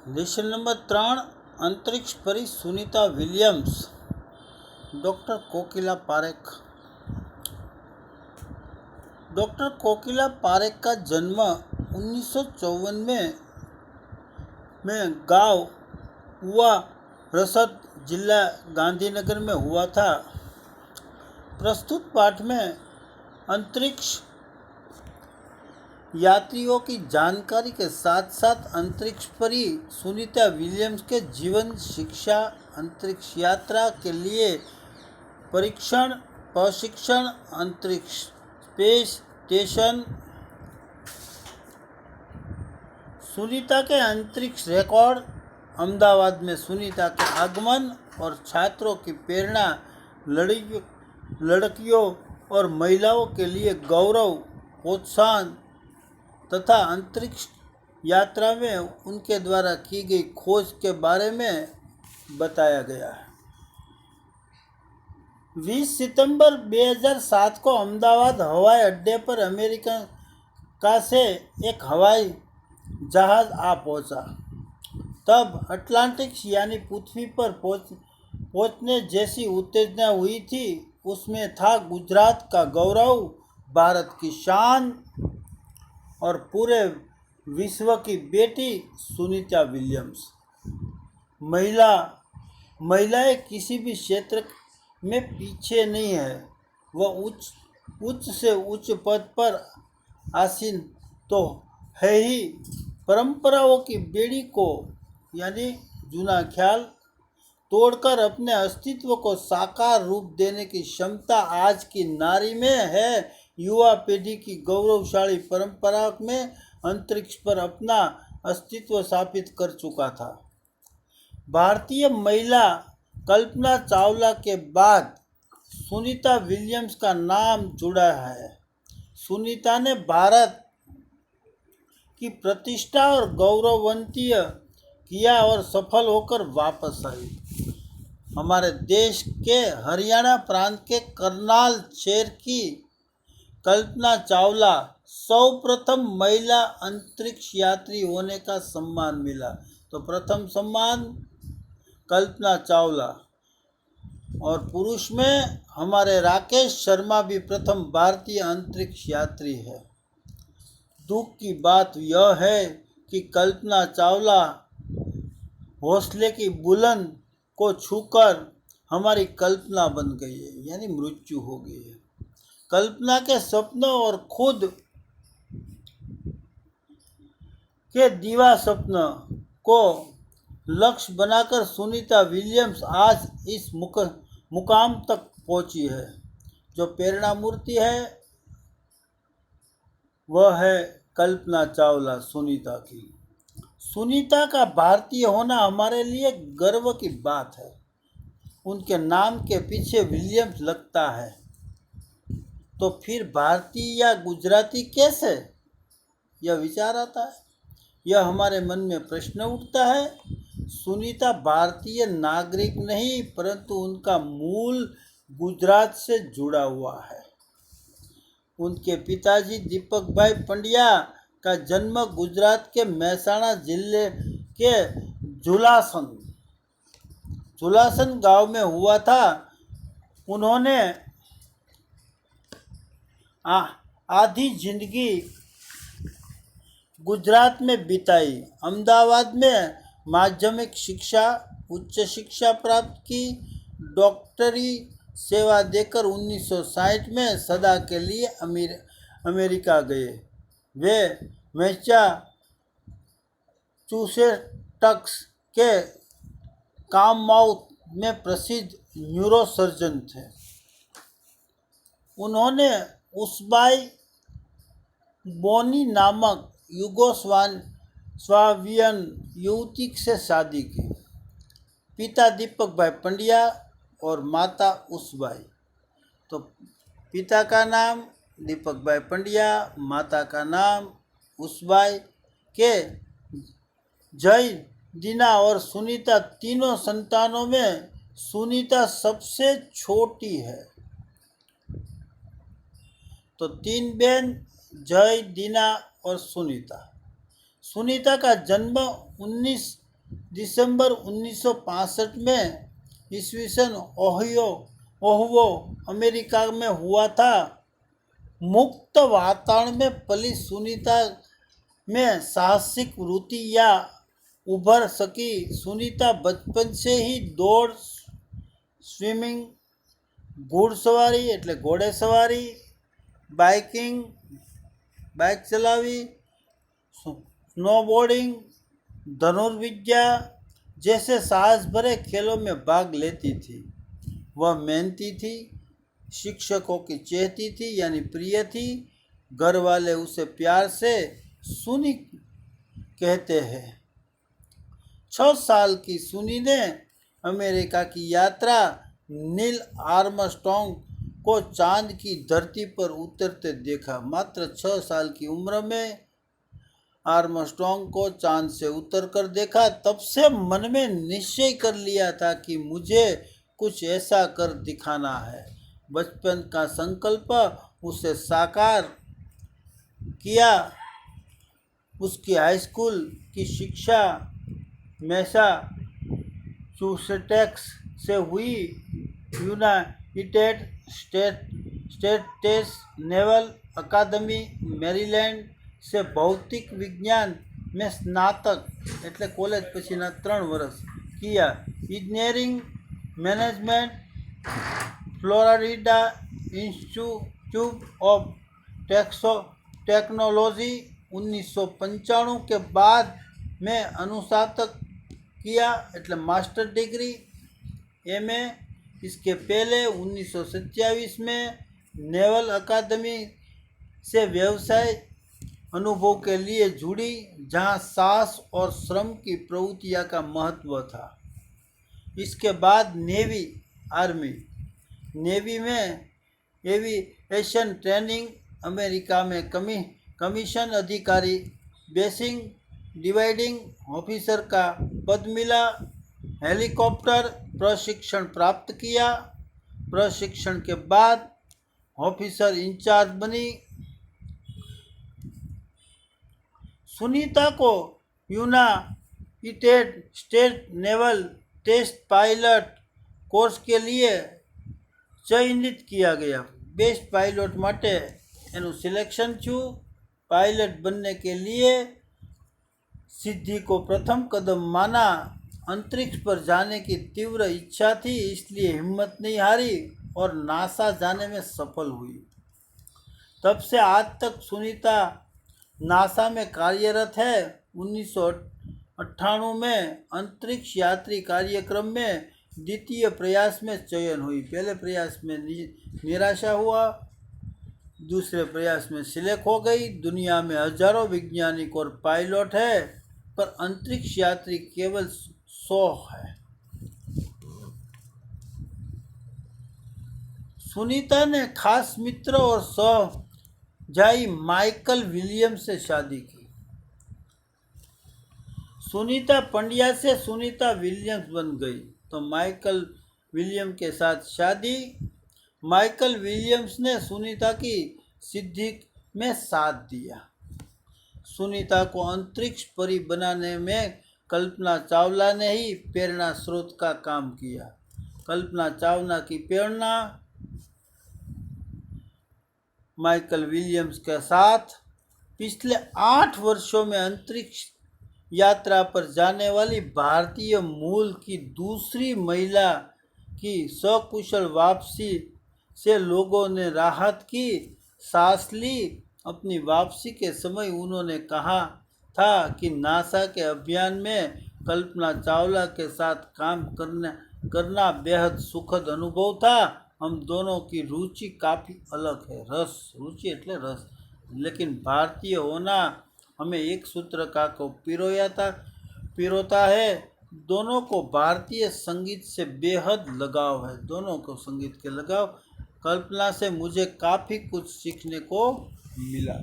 Lesson number 3 अंतरिक्ष परी Sunita Williams. Doctor कोकिला Parekh. Doctor कोकिला पारेख का जन्म 1954 में गांव हुआ रसद जिला गांधीनगर में हुआ था। प्रस्तुत पाठ में अंतरिक्ष यात्रियों की जानकारी के साथ साथ अंतरिक्ष परी सुनीता विलियम्स के जीवन, शिक्षा, अंतरिक्ष यात्रा के लिए प्रशिक्षण, अंतरिक्ष स्पेस स्टेशन, सुनीता के अंतरिक्ष रिकॉर्ड, अहमदाबाद में सुनीता के आगमन और छात्रों की प्रेरणा, लड़कियों और महिलाओं के लिए गौरव, प्रोत्साहन तथा अंतरिक्ष यात्रा में उनके द्वारा की गई खोज के बारे में बताया गया है। 20 सितंबर 2007 को अहमदाबाद हवाई अड्डे पर अमेरिका से एक हवाई जहाज आ पहुंचा। तब अटलांटिक यानी पृथ्वी पर पहुंचने जैसी उत्तेजना हुई थी। उसमें था गुजरात का गौरव, भारत की शान और पूरे विश्व की बेटी सुनीता विलियम्स। महिलाएं किसी भी क्षेत्र में पीछे नहीं है। वह उच्च से उच्च पद पर आसीन तो है ही, परंपराओं की बेड़ी को यानी जूना ख्याल तोड़कर अपने अस्तित्व को साकार रूप देने की क्षमता आज की नारी में है। युवा पीढ़ी की गौरवशाली परंपरा में अंतरिक्ष पर अपना अस्तित्व स्थापित कर चुका था। भारतीय महिला कल्पना चावला के बाद सुनीता विलियम्स का नाम जुड़ा है। सुनीता ने भारत की प्रतिष्ठा और गौरवान्वित किया और सफल होकर वापस आई। हमारे देश के हरियाणा प्रांत के करनाल शहर की कल्पना चावला सर्वप्रथम महिला अंतरिक्ष यात्री होने का सम्मान मिला। तो प्रथम सम्मान कल्पना चावला, और पुरुष में हमारे राकेश शर्मा भी प्रथम भारतीय अंतरिक्ष यात्री है। दुख की बात यह है कि कल्पना चावला हौसले की बुलंद को छूकर हमारी कल्पना बन गई है, यानी मृत्यु हो गई है। कल्पना के सपनों और खुद के दीवा सपन को लक्ष्य बनाकर सुनीता विलियम्स आज इस मुकाम तक पहुंची है। जो प्रेरणा मूर्ति है वह है कल्पना चावला सुनीता की। सुनीता का भारतीय होना हमारे लिए गर्व की बात है। उनके नाम के पीछे विलियम्स लगता है, तो फिर भारतीय या गुजराती कैसे? यह विचार आता है, यह हमारे मन में प्रश्न उठता है। सुनीता भारतीय नागरिक नहीं, परंतु उनका मूल गुजरात से जुड़ा हुआ है। उनके पिताजी दीपक भाई पंड्या का जन्म गुजरात के महसाणा जिले के झुलासन गांव में हुआ था। उन्होंने आधी जिंदगी गुजरात में बिताई। अहमदाबाद में माध्यमिक शिक्षा, उच्च शिक्षा प्राप्त की। डॉक्टरी सेवा देकर 1960 में सदा के लिए अमेरिका गए। वे मैसाचुसेट्स के काममाउथ में प्रसिद्ध न्यूरोसर्जन थे। उन्होंने उसबाई बोनी नामक युगोस्लावियन युवती से शादी की। पिता दीपक भाई पंड्या और माता उसबाई। तो पिता का नाम दीपक भाई पंड्या, माता का नाम उसबाई के जय, दीना और सुनीता तीनों संतानों में सुनीता सबसे छोटी है। तो 3 बहन जय, दीना और सुनीता। सुनीता का जन्म 19 दिसंबर 1965 में ईस्वी सन ओहवो अमेरिका में हुआ था। मुक्त वातावरण में पली सुनीता में साहसिक वृत्तियाँ उभर सकी। सुनीता बचपन से ही दौड़, स्विमिंग, घुड़सवारी એટલે ઘોડેસવારી, બાઇકિંગ, બાઇક ચલાવી, स्नोबोर्डिंग, धनुर्विद्या जैसे साहस भरे खेलों में भाग लेती थी। वह मेहनती थी, शिक्षकों की चहेती थी यानी प्रिय थी। घर वाले उसे प्यार से सुनी कहते हैं। 6 साल की सुनी ने अमेरिका की यात्रा नील आर्मस्ट्रॉन्ग को चांद की धरती पर उतरते देखा। मात्र 6 साल की उम्र में आर्मस्ट्रॉन्ग को चांद से उतर कर देखा। तब से मन में निश्चय कर लिया था कि मुझे कुछ ऐसा कर दिखाना है। बचपन का संकल्प उसे साकार किया। उसकी हाई स्कूल की शिक्षा मैसाचुसेट्स से हुई। यूनाइटेड स्टेट्स नेवल अकादमी मेरीलैंड से भौतिक विज्ञान में स्नातक એટલે કોલેજ પછીના 3 વર્ષ किया। Engineering management Florida institute of technology 1995 के बाद में अनुस्नातक किया એટલે मास्टर डिग्री एमए। इसके पहले 1927 में नेवल अकादमी से व्यवसाय अनुभव के लिए जुड़ी, जहां साहस और श्रम की प्रवृत्तियां का महत्व था। इसके बाद नेवी में एविएशन ट्रेनिंग, अमेरिका में कमीशन अधिकारी, बेसिक डिवाइडिंग ऑफिसर का पद मिला। हेलीकॉप्टर प्रशिक्षण प्राप्त किया। प्रशिक्षण के बाद ऑफिसर इंचार्ज बनी। सुनीता को United States naval test pilot course के लिए चयनित किया गया। बेस्ट पायलट माटे एनु सिलेक्शन थયું। पायलट बनने के लिए सिद्धि को प्रथम कदम माना। अंतरिक्ष पर जाने की तीव्र इच्छा थी, इसलिए हिम्मत नहीं हारी और नासा जाने में सफल हुई। तब से आज तक सुनीता नासा में कार्यरत है। 1998 में अंतरिक्ष यात्री कार्यक्रम में द्वितीय प्रयास में चयन हुई। पहले प्रयास में निराशा हुआ, दूसरे प्रयास में सिलेक्ट हो गई। दुनिया में हजारों वैज्ञानिक और पायलट है, पर अंतरिक्ष यात्री केवल 100 है। सुनीता ने खास मित्र और सहजाई माइकल विलियम्स से शादी की। सुनीता पंड्या से सुनीता विलियम्स बन गई तो माइकल विलियम के साथ शादी। माइकल विलियम्स ने सुनीता की सिद्धि में साथ दिया। सुनीता को अंतरिक्ष परी बनाने में कल्पना चावला ने ही प्रेरणा स्रोत का काम किया। कल्पना चावला की प्रेरणा माइकल विलियम्स के साथ पिछले 8 वर्षों में अंतरिक्ष यात्रा पर जाने वाली भारतीय मूल की दूसरी महिला की सकुशल वापसी से लोगों ने राहत की सांस ली। अपनी वापसी के समय उन्होंने कहा था कि नासा के अभियान में कल्पना चावला के साथ काम करना बेहद सुखद अनुभव था। हम दोनों की रुचि काफ़ी अलग है। रुचि એટલે रस, लेकिन भारतीय होना हमें एक सूत्र का को पिरोता है। दोनों को भारतीय संगीत से बेहद लगाव है। दोनों को संगीत के लगाव। कल्पना से मुझे काफ़ी कुछ सीखने को मिला।